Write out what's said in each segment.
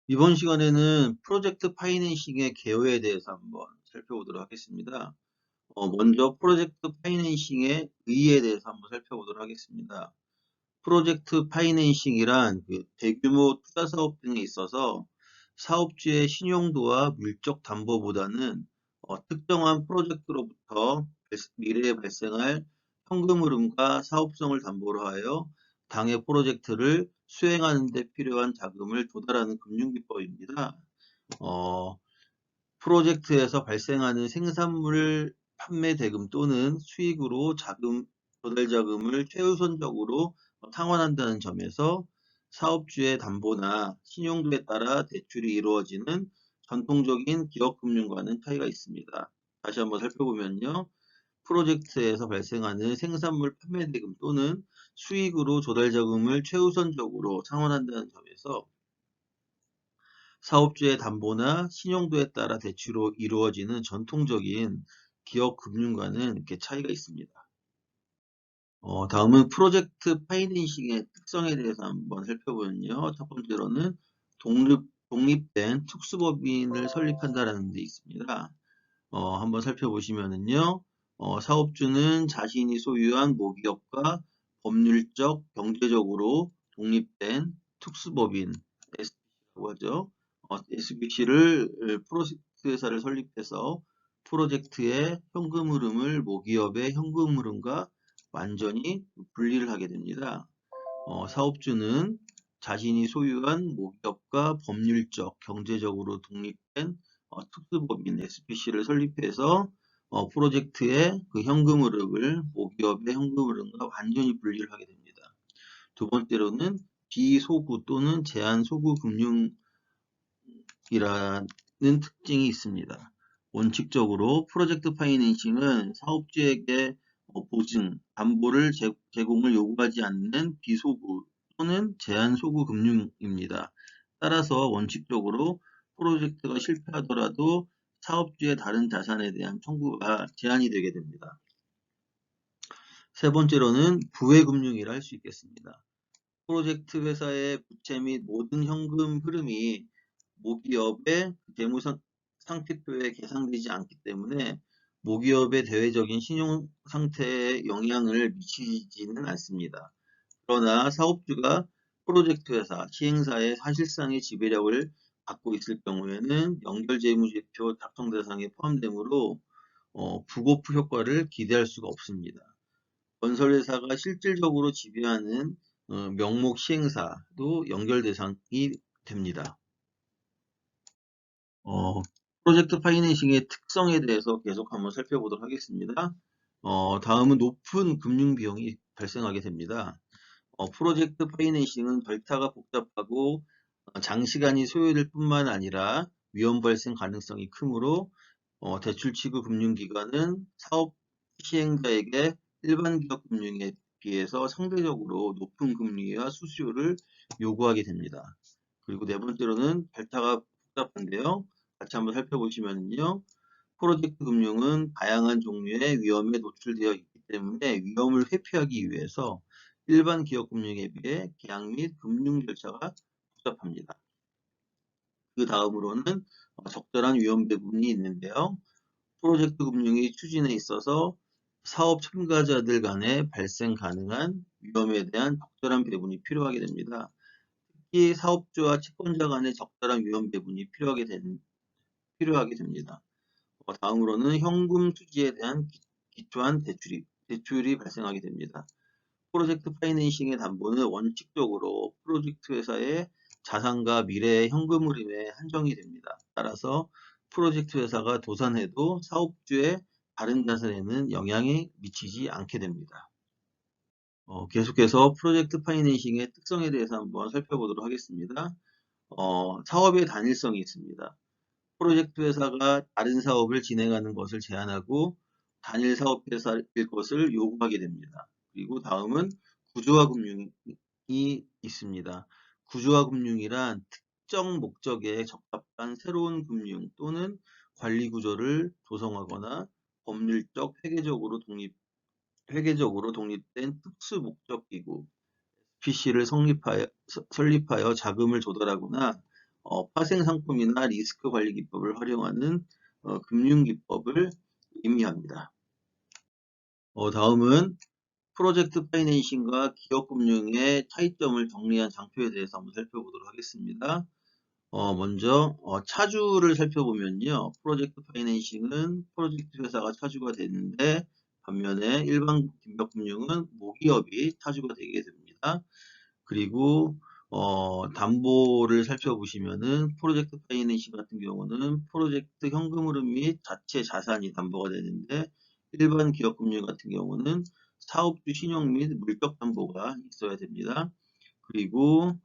이번 시간에는 프로젝트 파이낸싱의 개요에 대해서 한번 살펴보도록 하겠습니다. 먼저 프로젝트 파이낸싱의 의의에 대해서 한번 살펴보도록 하겠습니다. 프로젝트 파이낸싱이란 대규모 투자 사업 등에 있어서 사업주의 신용도와 물적 담보보다는 특정한 프로젝트로부터 미래에 발생할 현금 흐름과 사업성을 담보로 하여 당해 프로젝트를 수행하는 데 필요한 자금을 조달하는 금융기법입니다. 어, 프로젝트에서 발생하는 생산물 판매 대금 또는 수익으로 조달 자금을 최우선적으로 상환한다는 점에서 사업주의 담보나 신용도에 따라 대출이 이루어지는 전통적인 기업금융과는 차이가 있습니다. 다시 한번 살펴보면요. 프로젝트에서 발생하는 생산물 판매 대금 또는 수익으로 조달 자금을 최우선적으로 상환한다는 점에서 사업주의 담보나 신용도에 따라 대출로 이루어지는 전통적인 기업 금융과는 이렇게 차이가 있습니다. 다음은 프로젝트 파이낸싱의 특성에 대해서 한번 살펴보면요. 첫 번째로는 독립된 특수법인을 설립한다는 데 있습니다. 한번 살펴보시면은요. 사업주는 자신이 소유한 모기업과 법률적, 경제적으로 독립된 특수법인, SBC라고 하죠. SBC를 프로젝트 회사를 설립해서 프로젝트의 현금 흐름을 모기업의 현금 흐름과 완전히 분리를 하게 됩니다. 사업주는 자신이 소유한 모기업과 법률적, 경제적으로 독립된 특수법인 SPC를 설립해서 프로젝트의 그 현금 흐름을 모기업의 현금 흐름과 완전히 분리를 하게 됩니다. 두 번째로는 비소구 또는 제한소구 금융이라는 특징이 있습니다. 원칙적으로 프로젝트 파이낸싱은 사업주에게 보증, 담보를 제공을 요구하지 않는 비소구 또는 제한소구 금융입니다. 따라서 원칙적으로 프로젝트가 실패하더라도 사업주의 다른 자산에 대한 청구가 제한이 되게 됩니다. 세 번째로는 부회금융이라 할 수 있겠습니다. 프로젝트 회사의 부채 및 모든 현금 흐름이 모기업의 재무 상태표에 계상되지 않기 때문에 모기업의 대외적인 신용 상태에 영향을 미치지는 않습니다. 그러나 사업주가 프로젝트 회사, 시행사의 사실상의 지배력을 갖고 있을 경우에는 연결재무제표 작성 대상에 포함되므로 부고프 효과를 기대할 수가 없습니다. 건설회사가 실질적으로 지배하는 명목 시행사도 연결 대상이 됩니다. 프로젝트 파이낸싱의 특성에 대해서 계속 한번 살펴보도록 하겠습니다. 다음은 높은 금융 비용이 발생하게 됩니다. 프로젝트 파이낸싱은 절차가 복잡하고 장시간이 소요될 뿐만 아니라 위험 발생 가능성이 크므로 대출 취급 금융기관은 사업 시행자에게 일반 기업 금융에 비해서 상대적으로 높은 금리와 수수료를 요구하게 됩니다. 그리고 네 번째로는 절차가 복잡한데요. 같이 한번 살펴보시면요. 프로젝트 금융은 다양한 종류의 위험에 노출되어 있기 때문에 위험을 회피하기 위해서 일반 기업 금융에 비해 계약 및 금융 절차가 복잡합니다. 그 다음으로는 적절한 위험 배분이 있는데요. 프로젝트 금융이 추진에 있어서 사업 참가자들 간에 발생 가능한 위험에 대한 적절한 배분이 필요하게 됩니다. 특히 사업주와 채권자 간의 적절한 위험 배분이 필요하게 됩니다. 다음으로는 현금 투지에 대한 기초한 대출이 발생하게 됩니다. 프로젝트 파이낸싱의 담보는 원칙적으로 프로젝트 회사의 자산과 미래의 현금 흐름에 한정이 됩니다. 따라서 프로젝트 회사가 도산해도 사업주의 다른 자산에는 영향이 미치지 않게 됩니다. 계속해서 프로젝트 파이낸싱의 특성에 대해서 한번 살펴보도록 하겠습니다. 사업의 단일성이 있습니다. 프로젝트 회사가 다른 사업을 진행하는 것을 제한하고 단일 사업 회사일 것을 요구하게 됩니다. 그리고 다음은 구조화 금융이 있습니다. 구조화 금융이란 특정 목적에 적합한 새로운 금융 또는 관리 구조를 조성하거나 법률적 회계적으로 독립된 특수 목적 기구 PC를 설립하여 자금을 조달하거나 파생 상품이나 리스크 관리 기법을 활용하는 금융 기법을 의미합니다. 다음은 프로젝트 파이낸싱과 기업 금융의 차이점을 정리한 장표에 대해서 한번 살펴보도록 하겠습니다. 먼저 차주를 살펴보면요. 프로젝트 파이낸싱은 프로젝트 회사가 차주가 되는데 반면에 일반 기업금융은 모기업이 차주가 되게 됩니다. 그리고 담보를 살펴보시면은 프로젝트 파이낸싱 같은 경우는 프로젝트 현금 흐름 및 자체 자산이 담보가 되는데 일반 기업금융 같은 경우는 사업주 신용 및 물적 담보가 있어야 됩니다. 그리고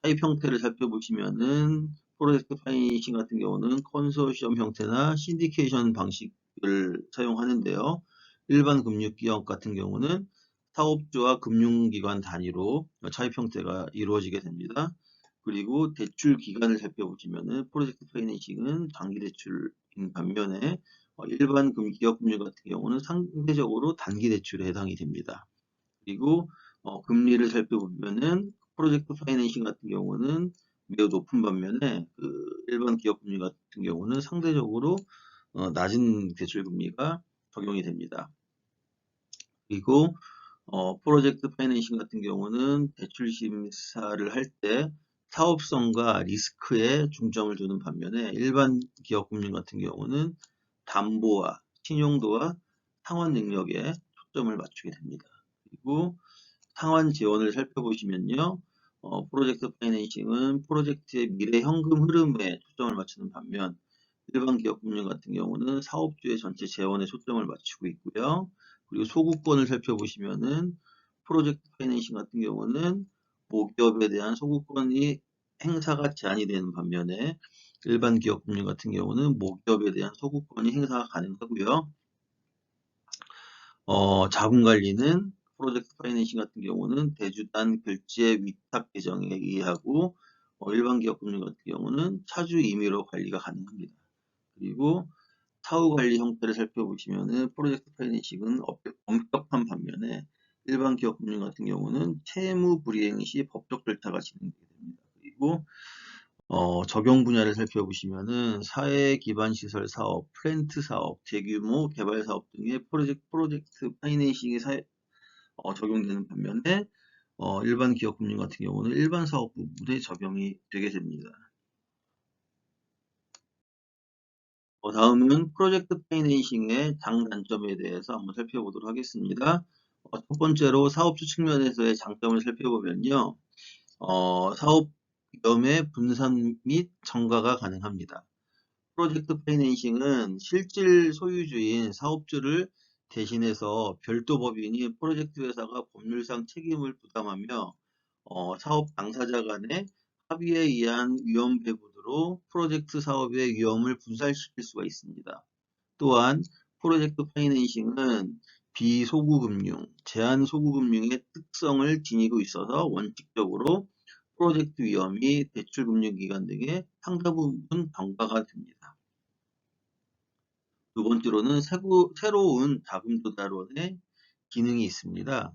타입 형태를 살펴보시면은 프로젝트 파이낸싱 같은 경우는 컨소시엄 형태나 신디케이션 방식을 사용하는데요. 일반 금융기업 같은 경우는 사업주와 금융기관 단위로 차입 형태가 이루어지게 됩니다. 그리고 대출 기간을 살펴보시면은 프로젝트 파이낸싱은 장기 대출인 반면에 일반 기업 금융 같은 경우는 상대적으로 단기 대출에 해당이 됩니다. 그리고 금리를 살펴보면은 프로젝트 파이낸싱 같은 경우는 매우 높은 반면에 일반 기업 금리 같은 경우는 상대적으로 낮은 대출 금리가 적용이 됩니다. 그리고 프로젝트 파이낸싱 같은 경우는 대출 심사를 할 때 사업성과 리스크에 중점을 두는 반면에 일반 기업 금융 같은 경우는 담보와 신용도와 상환 능력에 초점을 맞추게 됩니다. 그리고 상환 지원을 살펴보시면요. 프로젝트 파이낸싱은 프로젝트의 미래 현금 흐름에 초점을 맞추는 반면 일반 기업 금융 같은 경우는 사업주의 전체 재원에 초점을 맞추고 있고요. 그리고 소구권을 살펴보시면은 프로젝트 파이낸싱 같은 경우는 모기업에 대한 소구권이 행사가 제한이 되는 반면에 일반 기업 금융 같은 경우는 모기업에 대한 소구권이 행사가 가능하고요. 자금 관리는 프로젝트 파이낸싱 같은 경우는 대주단 결제 위탁 계정에 의하고 일반 기업 금융 같은 경우는 차주 임의로 관리가 가능합니다. 그리고 사후 관리 형태를 살펴보시면은 프로젝트 파이낸싱은 엄격한 반면에 일반 기업 금융 같은 경우는 채무 불이행 시 법적 절차가 진행되게 됩니다. 그리고 적용 분야를 살펴보시면은 사회 기반 시설 사업, 플랜트 사업, 대규모 개발 사업 등의 프로젝트 파이낸싱이 적용되는 반면에 일반 기업 금융 같은 경우는 일반 사업 부분에 적용이 되게 됩니다. 다음은 프로젝트 파이낸싱의 장단점에 대해서 한번 살펴보도록 하겠습니다. 첫 번째로 사업주 측면에서의 장점을 살펴보면요. 사업 위험의 분산 및 전가가 가능합니다. 프로젝트 파이낸싱은 실질 소유주인 사업주를 대신해서 별도 법인이 프로젝트 회사가 법률상 책임을 부담하며 사업 당사자 간의 합의에 의한 위험 배분으로 프로젝트 사업의 위험을 분산시킬 수가 있습니다. 또한 프로젝트 파이낸싱은 비소구금융, 제한소구금융의 특성을 지니고 있어서 원칙적으로 프로젝트 위험이 대출금융기관 등의 상당 부분 경과가 됩니다. 두 번째로는 새로운 자금조달원의 기능이 있습니다.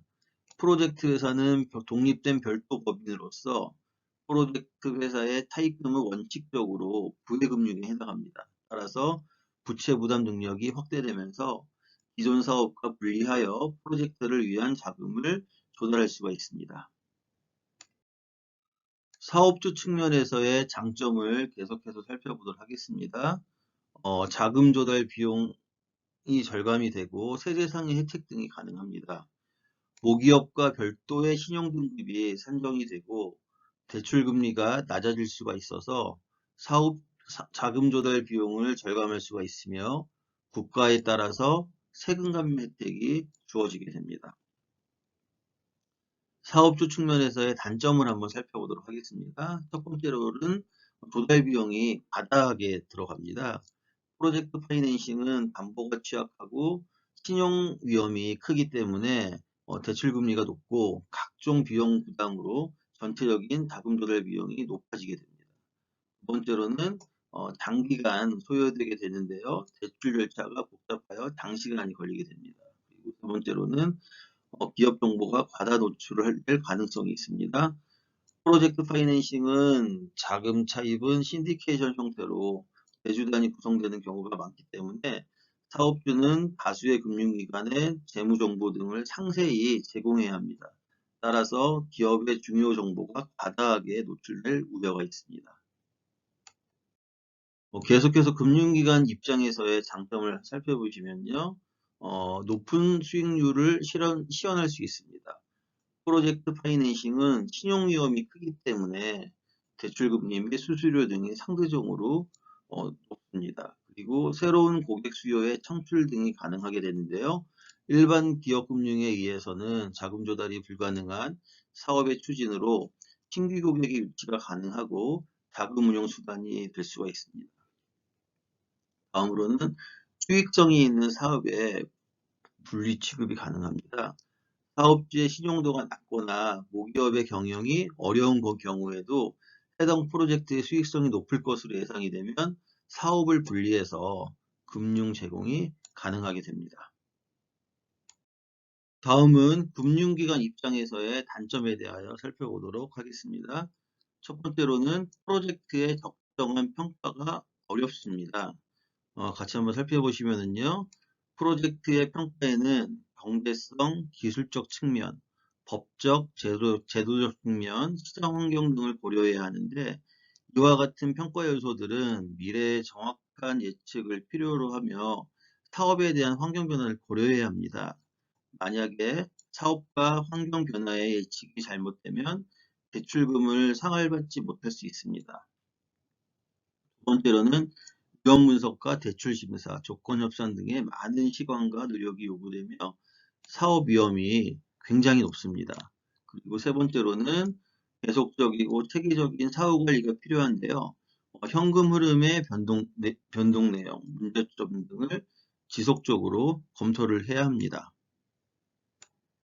프로젝트 회사는 독립된 별도 법인으로서 프로젝트 회사의 차입금은 원칙적으로 부의금융에 해당합니다. 따라서 부채 부담 능력이 확대되면서 기존 사업과 분리하여 프로젝트를 위한 자금을 조달할 수가 있습니다. 사업주 측면에서의 장점을 계속해서 살펴보도록 하겠습니다. 자금 조달 비용이 절감이 되고 세제상의 혜택 등이 가능합니다. 모기업과 별도의 신용등급이 산정이 되고 대출금리가 낮아질 수가 있어서 자금 조달 비용을 절감할 수가 있으며 국가에 따라서 세금 감면 혜택이 주어지게 됩니다. 사업주 측면에서의 단점을 한번 살펴보도록 하겠습니다. 첫 번째로는 조달 비용이 과다하게 들어갑니다. 프로젝트 파이낸싱은 담보가 취약하고 신용 위험이 크기 때문에 대출 금리가 높고 각종 비용 부담으로 전체적인 자금 조달 비용이 높아지게 됩니다. 두 번째로는 장기간 소요되게 되는데요. 대출 절차가 복잡하여 장시간이 걸리게 됩니다. 그리고 세 번째로는 기업 정보가 과다 노출을 할 가능성이 있습니다. 프로젝트 파이낸싱은 자금 차입은 신디케이션 형태로 대주단이 구성되는 경우가 많기 때문에 사업주는 다수의 금융기관의 재무정보 등을 상세히 제공해야 합니다. 따라서 기업의 중요 정보가 과다하게 노출될 우려가 있습니다. 계속해서 금융기관 입장에서의 장점을 살펴보시면요. 높은 수익률을 시현할 수 있습니다. 프로젝트 파이낸싱은 신용 위험이 크기 때문에 대출금리 및 수수료 등이 상대적으로 높습니다. 그리고 새로운 고객 수요의 창출 등이 가능하게 되는데요. 일반 기업금융에 의해서는 자금 조달이 불가능한 사업의 추진으로 신규 고객의 유치가 가능하고 자금 운용 수단이 될 수가 있습니다. 다음으로는 수익성이 있는 사업에 분리 취급이 가능합니다. 사업주의 신용도가 낮거나 모기업의 경영이 어려운 경우에도 해당 프로젝트의 수익성이 높을 것으로 예상이 되면 사업을 분리해서 금융 제공이 가능하게 됩니다. 다음은 금융기관 입장에서의 단점에 대하여 살펴보도록 하겠습니다. 첫 번째로는 프로젝트의 적정한 평가가 어렵습니다. 같이 한번 살펴보시면은요. 프로젝트의 평가에는 경제성, 기술적 측면, 법적, 제도적 측면, 시장 환경 등을 고려해야 하는데 이와 같은 평가 요소들은 미래의 정확한 예측을 필요로 하며 사업에 대한 환경 변화를 고려해야 합니다. 만약에 사업과 환경 변화의 예측이 잘못되면 대출금을 상환받지 못할 수 있습니다. 두 번째로는 위험 분석과 대출 심사, 조건 협상 등의 많은 시간과 노력이 요구되며 사업 위험이 굉장히 높습니다. 그리고 세 번째로는 계속적이고 체계적인 사후 관리가 필요한데요. 현금 흐름의 변동 내용, 문제점 등을 지속적으로 검토를 해야 합니다.